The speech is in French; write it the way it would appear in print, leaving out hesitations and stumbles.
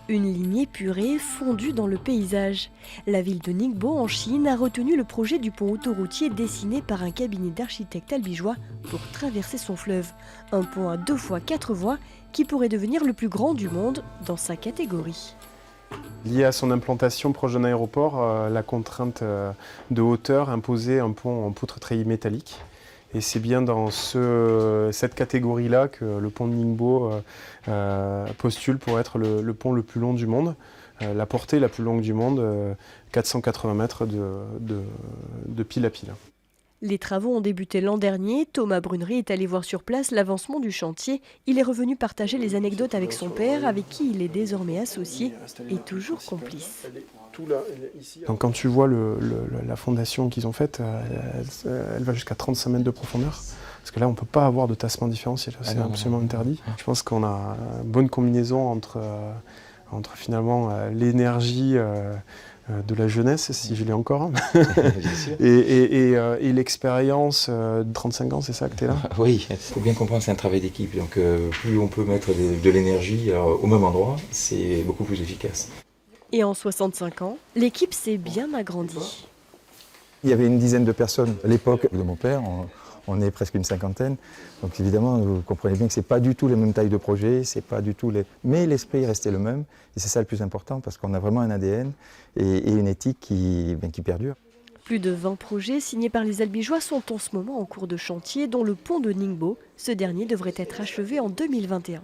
Une ligne épurée fondue dans le paysage. La ville de Ningbo en Chine a retenu le projet du pont autoroutier dessiné par un cabinet d'architectes albigeois pour traverser son fleuve. Un pont à 2 fois 4 voies qui pourrait devenir le plus grand du monde dans sa catégorie. Lié à son implantation proche d'un aéroport, la contrainte de hauteur imposait un pont en poutre treillis métallique. Et c'est bien dans cette catégorie-là que le pont de Ningbo postule pour être le pont le plus long du monde. La portée la plus longue du monde, 480 mètres de pile à pile. Les travaux ont débuté l'an dernier. Thomas Brunery est allé voir sur place l'avancement du chantier. Il est revenu partager les anecdotes avec son père, avec qui il est désormais associé et toujours complice. Donc quand tu vois la fondation qu'ils ont faite, elle va jusqu'à 35 mètres de profondeur. Parce que là, on ne peut pas avoir de tassement différentiel, c'est absolument interdit. Je pense qu'on a une bonne combinaison entre finalement l'énergie de la jeunesse, si je l'ai encore, et l'expérience de 35 ans, c'est ça que tu es là? Oui, il faut bien comprendre que c'est un travail d'équipe. Donc plus on peut mettre de l'énergie au même endroit, c'est beaucoup plus efficace. Et en 65 ans, l'équipe s'est bien agrandie. Il y avait une dizaine de personnes à l'époque de mon père, on est presque une cinquantaine. Donc évidemment, vous comprenez bien que ce n'est pas du tout les mêmes tailles de projet, c'est pas du tout mais l'esprit restait le même. Et c'est ça le plus important parce qu'on a vraiment un ADN et une éthique qui perdure. Plus de 20 projets signés par les Albigeois sont en ce moment en cours de chantier, dont le pont de Ningbo. Ce dernier devrait être achevé en 2021.